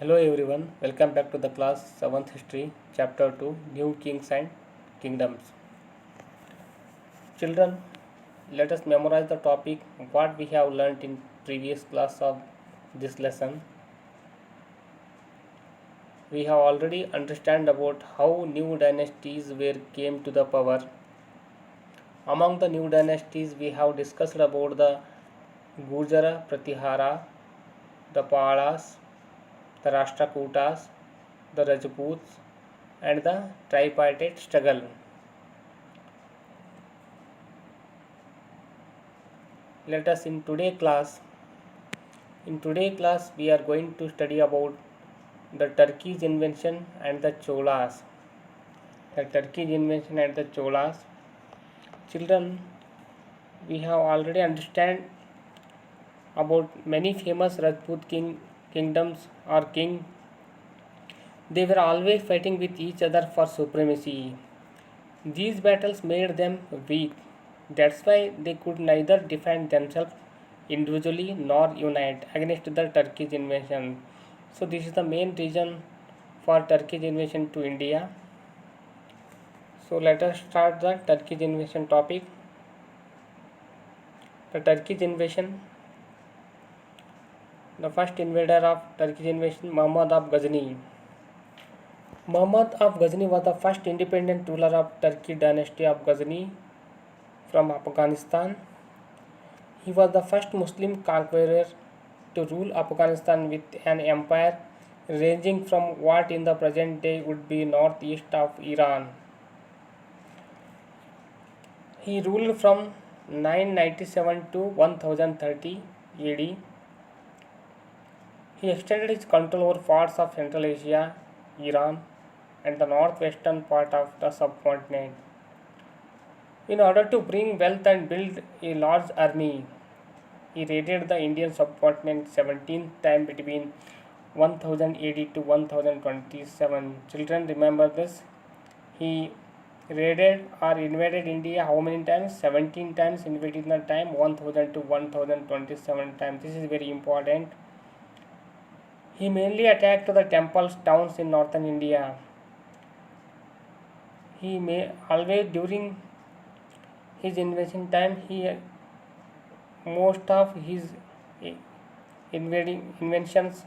Hello everyone, welcome back to the class 7th History, Chapter 2, New Kings and Kingdoms. Children, let us memorize the topic what we have learnt in previous class of this lesson. We have already understand about how new dynasties were came to the power. Among the new dynasties we have discussed about the Gurjara Pratihara, the Palas, the Rashtrakutas, the Rajputs, and the tripartite struggle. Let us in today class we are going to study about the Turkey's invention and the Cholas. The Turkey's invention and the Cholas. Children, we have already understand about many famous kingdoms or king. They were always fighting with each other for supremacy. These battles made them weak. That's why they could neither defend themselves individually nor unite against the Turkish invasion. So this is the main reason for Turkish invasion to India. So let us start the Turkish invasion topic. The Turkish invasion. The first invader of Turkish invasion, Muhammad of Ghazni. Muhammad of Ghazni was the first independent ruler of Turkey dynasty of Ghazni from Afghanistan. He was the first Muslim conqueror to rule Afghanistan with an empire ranging from what in the present day would be northeast of Iran. He ruled from 997 to 1030 AD. He extended his control over parts of Central Asia, Iran, and the northwestern part of the subcontinent. In order to bring wealth and build a large army, he raided the Indian subcontinent 17th time between 1080 to 1027. Children, remember this. He raided or invaded India how many times? 17 times in between the time 1000 to 1027 times. This is very important. He mainly attacked the temples, towns in northern India. He may always during his invasion time most of his invading inventions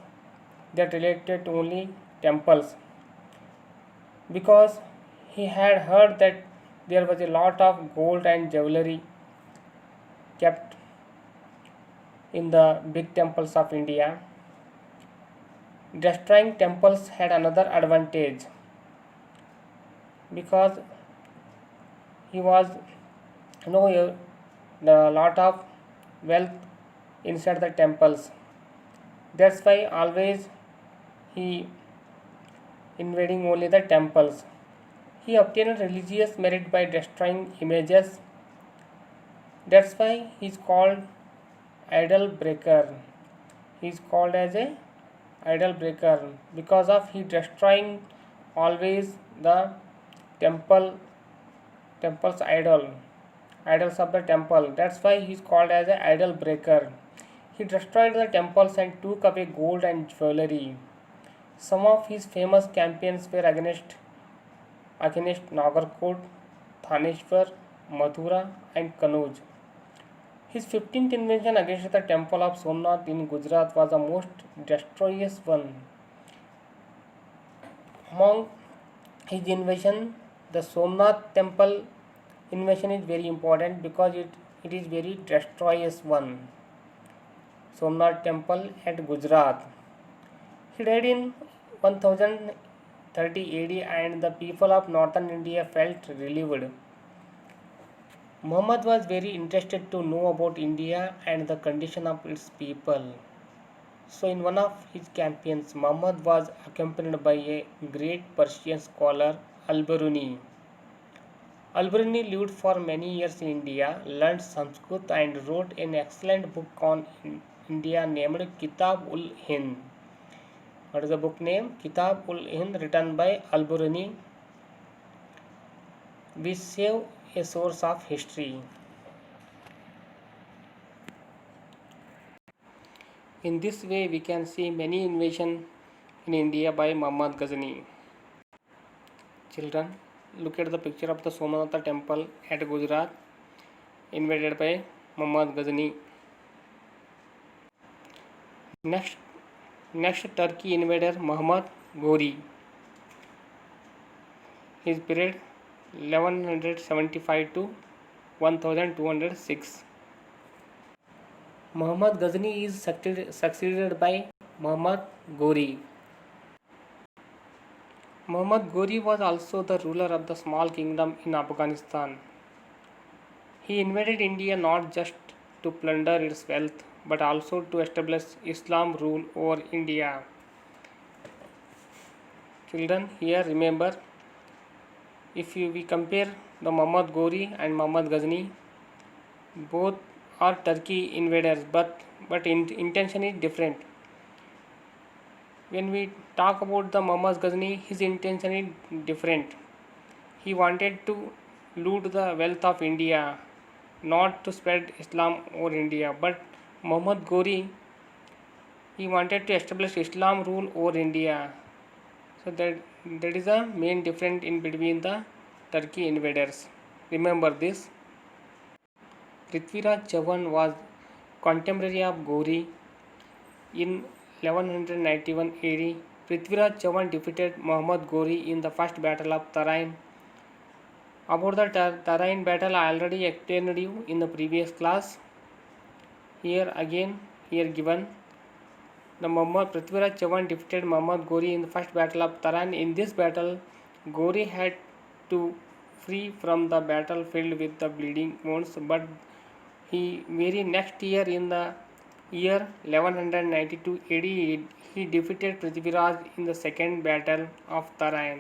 that related to only temples because he had heard that there was a lot of gold and jewelry kept in the big temples of India. Destroying temples had another advantage because he was the lot of wealth inside the temples. That's why always he invading only the temples. He obtained religious merit by destroying images. That's why he is called idol breaker. He is called as a idol breaker because of he destroying always the temple's idols of the temple. That's why he is called as a idol breaker. He destroyed the temples and took away gold and jewelry. Some of his famous campaigns were against Nagarkot, Thaneshwar, Mathura, and Kanauj. His 15th invasion against the temple of Somnath in Gujarat was the most destructive one. Among his invasion, the Somnath temple invasion is very important because it is very destructive one. Somnath temple at Gujarat. He died in 1030 AD and the people of northern India felt relieved. Muhammad was very interested to know about India and the condition of its people. So in one of his campaigns, Muhammad was accompanied by a great Persian scholar, Al-Biruni. Al-Biruni lived for many years in India, learned Sanskrit and wrote an excellent book on India named Kitab-ul-Hind. What is the book name? Kitab-ul-Hind, written by Al-Biruni, which save a source of history. In this way, we can see many invasions in India by Muhammad Ghazni. Children, look at the picture of the Somanatha temple at Gujarat, invaded by Muhammad Ghazni. Next, Turkey invader Muhammad Ghori. His period 1175 to 1206. Muhammad Ghazni is succeeded by Muhammad Ghori. Muhammad Ghori was also the ruler of the small kingdom in Afghanistan. He invaded India not just to plunder its wealth but also to establish Islam rule over India. Children, here remember, if we compare the Muhammad Ghori and Muhammad Ghazni, both are Turkey invaders, but intention is different. When we talk about the Muhammad Ghazni, his intention is different. He wanted to loot the wealth of India, not to spread Islam over India. But Muhammad Ghori, he wanted to establish Islam rule over India. So that is the main difference in between the Turkey invaders. Remember this. Prithviraj Chauhan was contemporary of Ghori. In 1191 AD, Prithviraj Chauhan defeated Muhammad Ghori in the first battle of Tarain. About the Tarain battle, I already explained you in the previous class. Here given. The Prithviraj Chauhan defeated Muhammad Ghori in the first battle of Tarain. In this battle, Ghori had to flee from the battlefield with the bleeding wounds, but he very next year in the year 1192 AD, he defeated Prithviraj in the second battle of Tarain.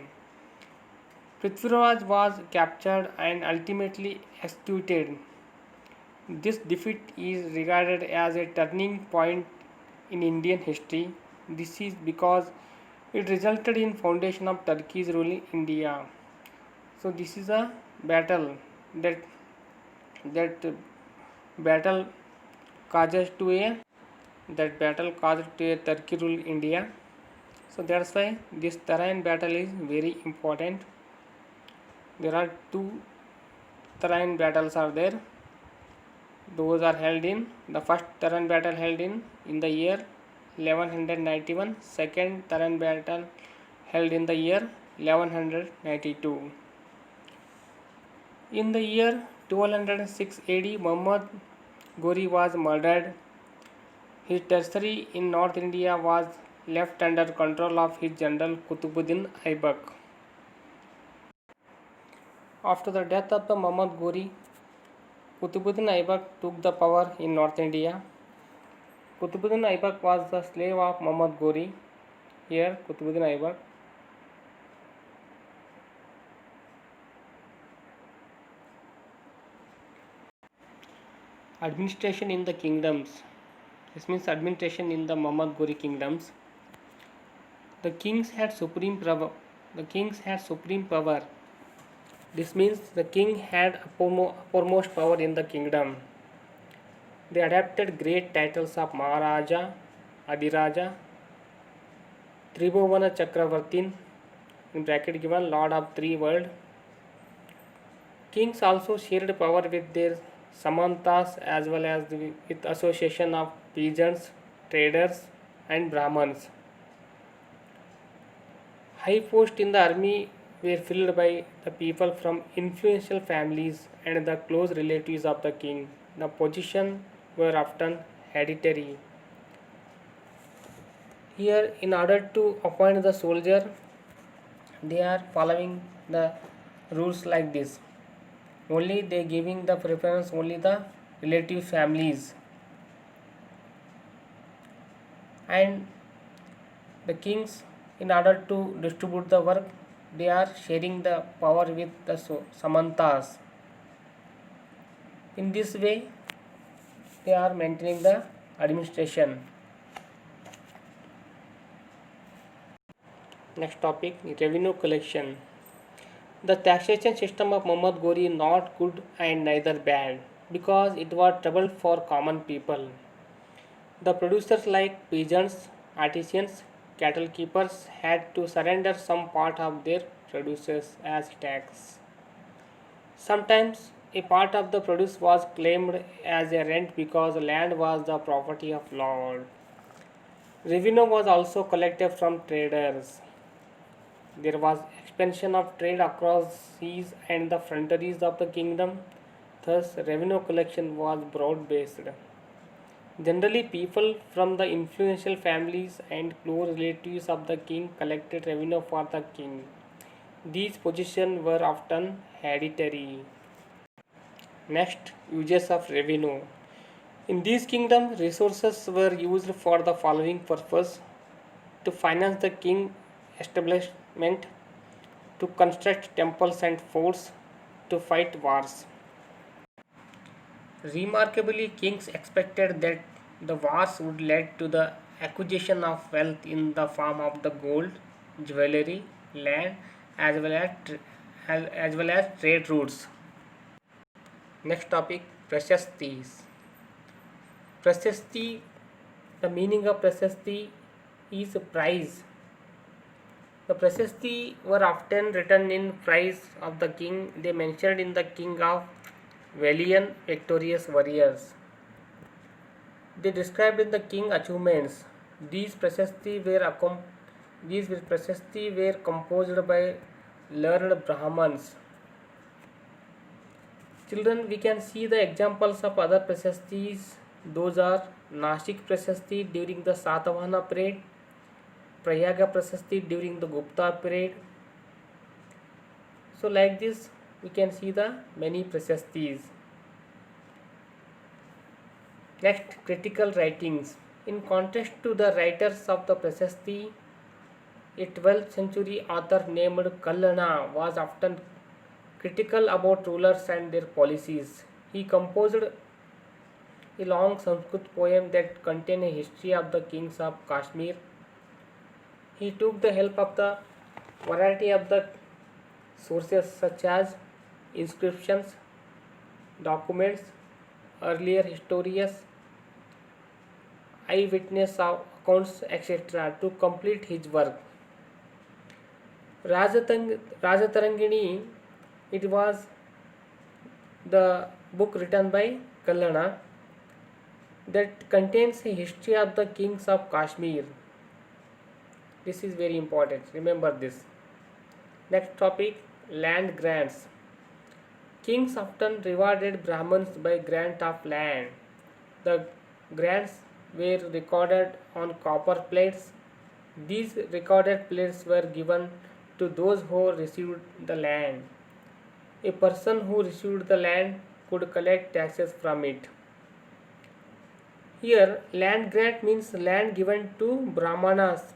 Prithviraj was captured and ultimately executed. This defeat is regarded as a turning point in Indian history. This is because it resulted in foundation of Turkey's rule in India. So this is a battle that battle caused to a Turkey rule India. So that's why this Tarain battle is very important. There are two Tarain battles are there. Those are held in the first Tarain battle held in the year 1191, second Tarain battle held in the year 1192. In the year 1206 AD, Muhammad Ghori was murdered. His territory in North India was left under control of his general Qutbuddin Aibak. After the death of the Muhammad Ghori, Qutbuddin Aibak took the power in North India. Qutbuddin Aibak was the slave of Muhammad Ghori. Here, Qutbuddin Aibak. Administration in the kingdoms. This means administration in the Muhammad Ghori kingdoms. The kings had supreme power. This means the king had foremost power in the kingdom. They adapted great titles of Maharaja, Adiraja, Tribhuvana Chakravartin, in bracket given Lord of Three World. Kings also shared power with their Samantas as well as with association of peasants, traders and Brahmins. High posts in the army were filled by the people from influential families and the close relatives of the king. The positions were often hereditary. Here, in order to appoint the soldier, they are following the rules like this. Only they giving the preference only the relative families, and the kings, in order to distribute the work, they are sharing the power with the Samantas. In this way, they are maintaining the administration. Next topic, revenue collection. The taxation system of Muhammad Ghori is not good and neither bad because it was trouble for common people. The producers like peasants, artisans cattle keepers had to surrender some part of their produces as tax. Sometimes a part of the produce was claimed as a rent because land was the property of Lord. Revenue was also collected from traders. There was expansion of trade across seas and the frontiers of the kingdom, thus, revenue collection was broad based. Generally, people from the influential families and close relatives of the king collected revenue for the king. These positions were often hereditary. Next, uses of revenue. In this kingdom, resources were used for the following purpose: to finance the king establishment, to construct temples and forts, to fight wars. Remarkably, kings expected that the wars would lead to the acquisition of wealth in the form of the gold, jewelry, land, as well as trade routes. Next topic: Prashastis. Prashasti, the meaning of Prashasti is prize. The Prashasti were often written in praise of the king. They mentioned in the king of valiant, victorious warriors. They described in the king achievements. These Prashasti were composed by learned Brahmins. Children, we can see the examples of other Prashastis. Those are Nashik Prashasti during the Satavahana period, Prayaga Prashasti during the Gupta period. So like this we can see the many Prashastis. Next, critical writings. In contrast to the writers of the Prashasti, a 12th century author named Kallana was often critical about rulers and their policies. He composed a long Sanskrit poem that contained a history of the kings of Kashmir. He took the help of the variety of the sources such as inscriptions, documents, earlier historians, eyewitness accounts, etc. to complete his work. Rajatarangini, it was the book written by Kallana that contains a history of the kings of Kashmir. This is very important, remember this. Next topic, land grants. Kings often rewarded Brahmins by grant of land. The grants were recorded on copper plates. These recorded plates were given to those who received the land. A person who received the land could collect taxes from it. Here, land grant means land given to Brahmanas,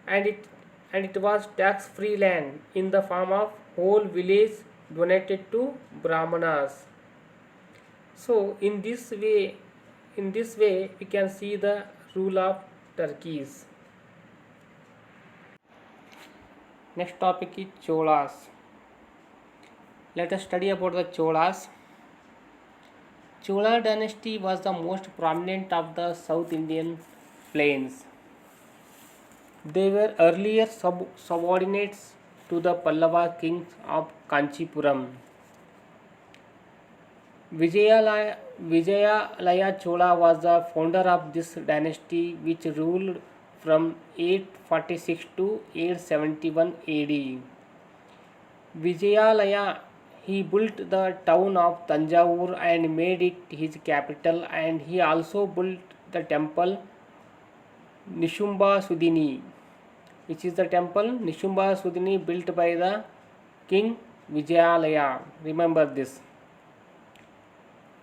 and it was tax-free land in the form of whole village donated to Brahmanas. So, in this way, we can see the rule of Turkeys. Next topic is Cholas. Let us study about the Cholas. Chola dynasty was the most prominent of the South Indian plains. They were earlier subordinates to the Pallava kings of Kanchipuram. Vijayalaya Chola was the founder of this dynasty, which ruled from 846 to 871 AD. Vijayalaya, he built the town of Tanjavur and made it his capital, and he also built the temple Nishumba Sudini, which is the temple Nishumba Sudini built by the king Vijayalaya. Remember this.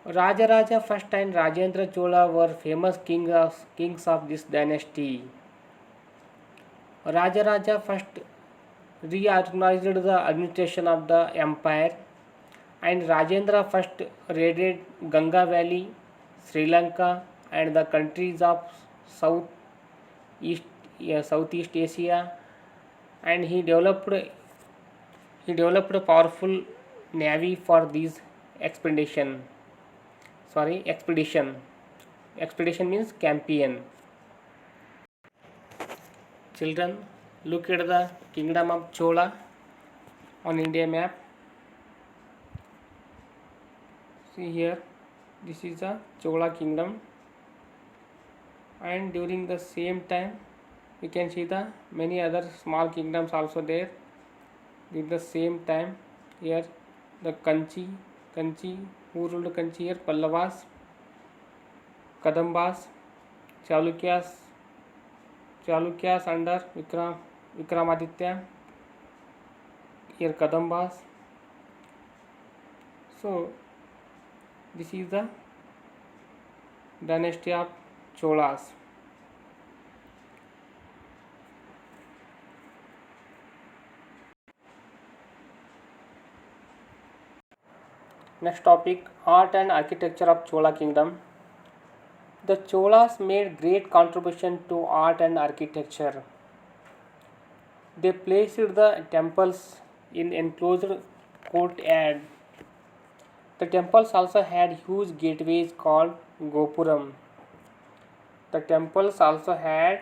Rajaraja I and Rajendra Chola were famous kings of this dynasty. Rajaraja I reorganized the administration of the empire, and Rajendra I raided Ganga Valley, Sri Lanka, and the countries of Southeast Asia, and he developed a powerful navy for these expedition. Expedition means campaign. Children, look at the kingdom of Chola on India map. See here, this is the Chola kingdom, and during the same time we can see the many other small kingdoms also there. During the same time, here the Kanchi, who ruled Kanchi here? Pallavas, Kadambas, Chalukyas under Vikramaditya, here Kadambas. So this is the dynasty of Cholas. Next topic, art and architecture of Chola kingdom. The Cholas made great contribution to art and architecture. They placed the temples in enclosed courtyard. The temples also had huge gateways called Gopuram. The temples also had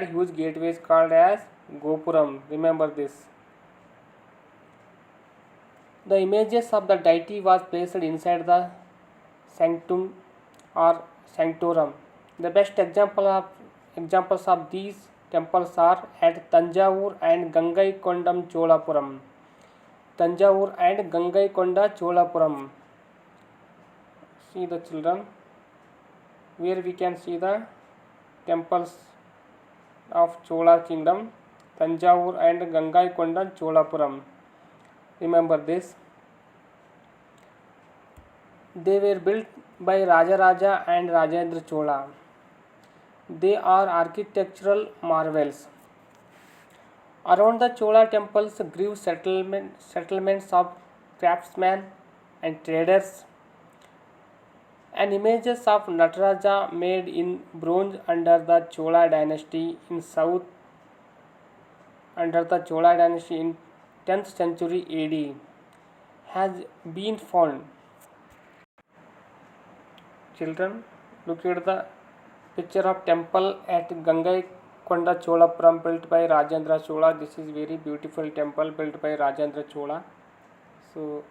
huge gateways called as Gopuram. Remember this. The images of the deity was placed inside the sanctum or sanctorum. The best examples of these temples are at Tanjavur and Gangaikondam Cholapuram. Tanjavur and Gangaikonda Cholapuram. See the children, where we can see the temples of Chola kingdom, Tanjavur and Gangaikonda Cholapuram. Remember this. They were built by Rajaraja and Rajendra Chola. They are architectural marvels. Around the Chola temples grew settlements of craftsmen and traders, and images of Nataraja made in bronze under the Chola dynasty in 10th century AD has been found. Children, look at the picture of temple at Gangaikonda Cholapuram built by Rajendra Chola. This is very beautiful temple built by Rajendra Chola. So you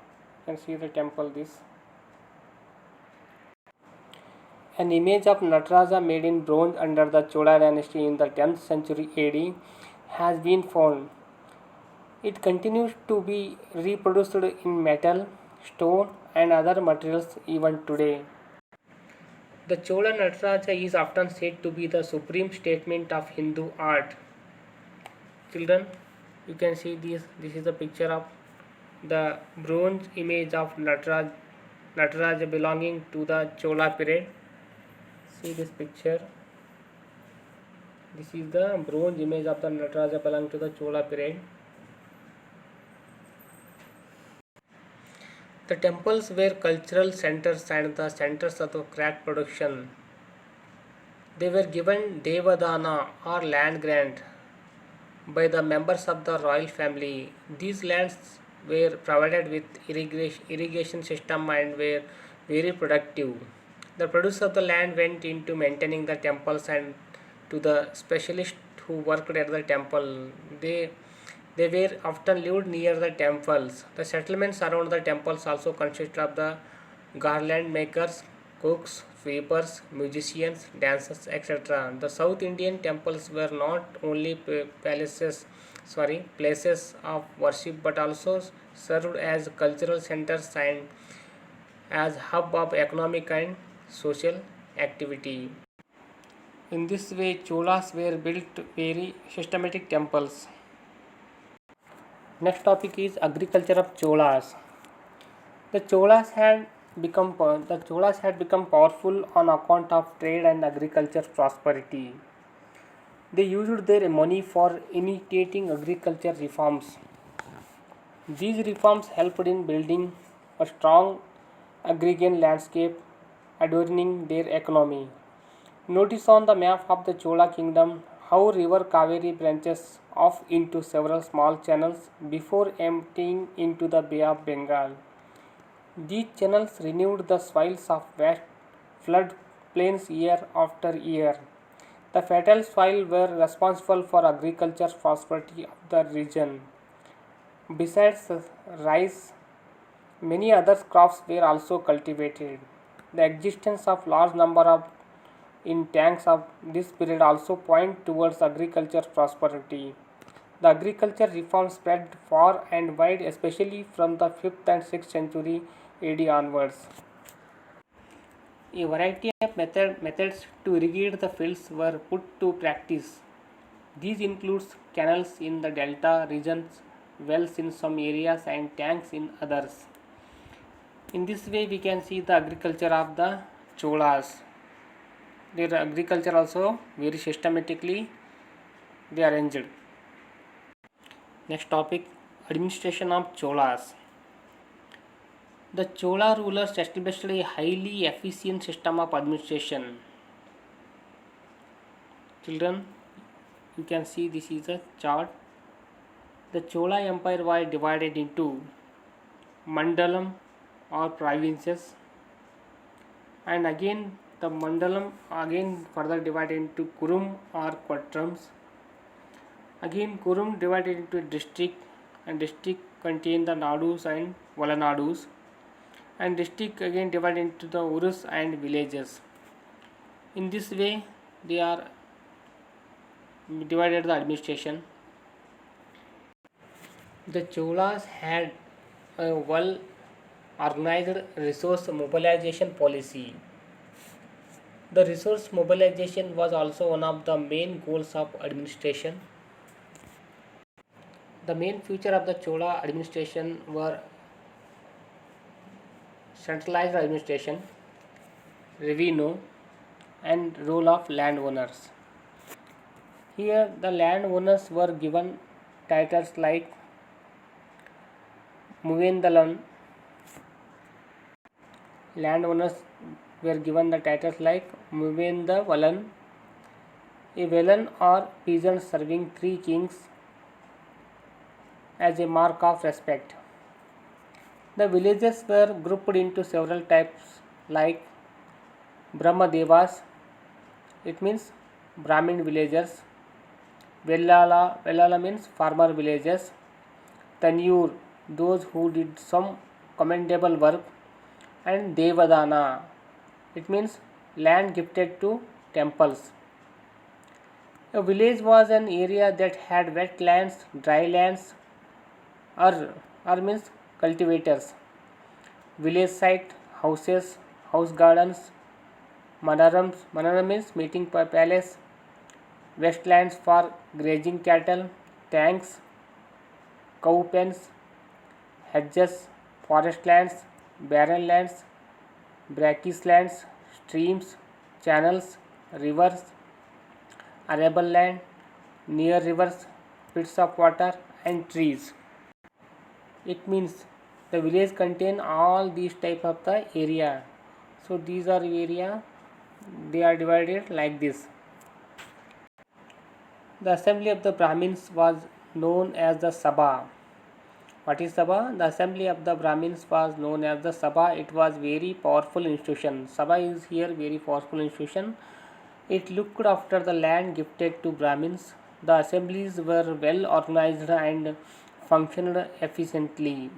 can see the temple this. An image of Nataraja made in bronze under the Chola dynasty in the 10th century AD has been found. It continues to be reproduced in metal, stone and other materials even today. The Chola Nataraja is often said to be the supreme statement of Hindu art. Children, you can see this. This is a picture of the bronze image of Nataraja belonging to the Chola period. See this picture. This is the bronze image of the Nataraja belonging to the Chola period. The temples were cultural centers and the centers of the craft production. They were given Devadana or land grant by the members of the royal family. These lands were provided with irrigation system and were very productive. The produce of the land went into maintaining the temples and to the specialists who worked at the temple. They were often lived near the temples. The settlements around the temples also consist of the garland makers, cooks, sweepers, musicians, dancers, etc. The South Indian temples were not only places of worship but also served as cultural centers and as hub of economic and social activity. In this way, Cholas were built very systematic temples. Next topic is agriculture of Cholas. The Cholas had become powerful on account of trade and agriculture prosperity. They used their money for initiating agriculture reforms. These reforms helped in building a strong agrarian landscape, adorning their economy. Notice on the map of the Chola kingdom how river Kaveri branches off into several small channels before emptying into the Bay of Bengal. These channels renewed the soils of vast flood plains year after year. The fertile soil were responsible for agriculture's prosperity of the region. Besides rice, many other crops were also cultivated. The existence of large number of in tanks of this period also point towards agriculture prosperity. The agriculture reform spread far and wide, especially from the 5th and 6th century AD onwards. A variety of methods to irrigate the fields were put to practice. These includes canals in the delta regions, wells in some areas and tanks in others. In this way we can see the agriculture of the Cholas. Their agriculture also very systematically they arranged. Next topic, administration of Cholas. The Chola rulers established a highly efficient system of administration. Children, you can see this is a chart. The Chola Empire was divided into Mandalam or provinces, and again the Mandalam again further divided into Kurum or quadrants. Again Kurum divided into a district, and district contain the Nadus and Valanadus, and district again divided into the Urus and villages. In this way they are divided the administration. The Cholas had a well organized resource mobilization policy. The resource mobilization was also one of the main goals of administration. The main feature of the Chola administration were centralized administration, revenue, and role of landowners. Here the landowners were given titles like Muvendalan. Landowners were given the titles like Muvendavalan, a Velan or peasant serving 3 kings as a mark of respect. The villages were grouped into several types like Brahmadevas, it means Brahmin villagers, Vellala means farmer villages, Tanyur, those who did some commendable work, and Devadana, it means land gifted to temples. A village was an area that had wetlands, dry lands, or means cultivators, village site, houses, house gardens, Manaram means meeting palace, westlands for grazing cattle, tanks, cow pens, hedges, forest lands, barren lands, brackish lands, streams, channels, rivers, arable land, near rivers, pits of water, and trees. It means the village contain all these type of the area. So these are area, they are divided like this. The assembly of the Brahmins was known as the Sabha. What is Sabha? The assembly of the Brahmins was known as the Sabha. It was very powerful institution. Sabha is here very powerful institution. It looked after the land gifted to Brahmins. The assemblies were well organized and functioned efficiently.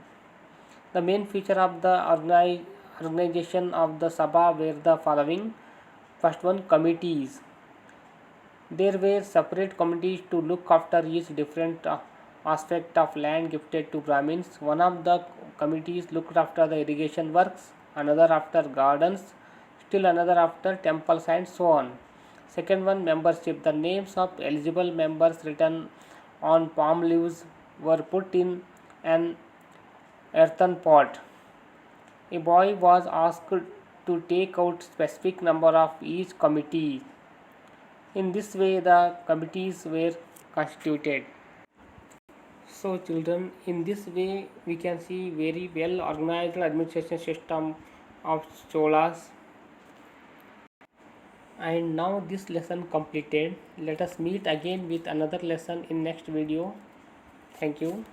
The main feature of the organization of the Sabha were the following. First one, committees. There were separate committees to look after each different aspect of land gifted to Brahmins. One of the committees looked after the irrigation works, another after gardens, still another after temples, and so on. Second one, membership. The names of eligible members written on palm leaves were put in an earthen pot. A boy was asked to take out specific number of each committee. In this way the committees were constituted. So children, in this way we can see very well organized administration system of Cholas. And now this lesson completed. Let us meet again with another lesson in next video. Thank you.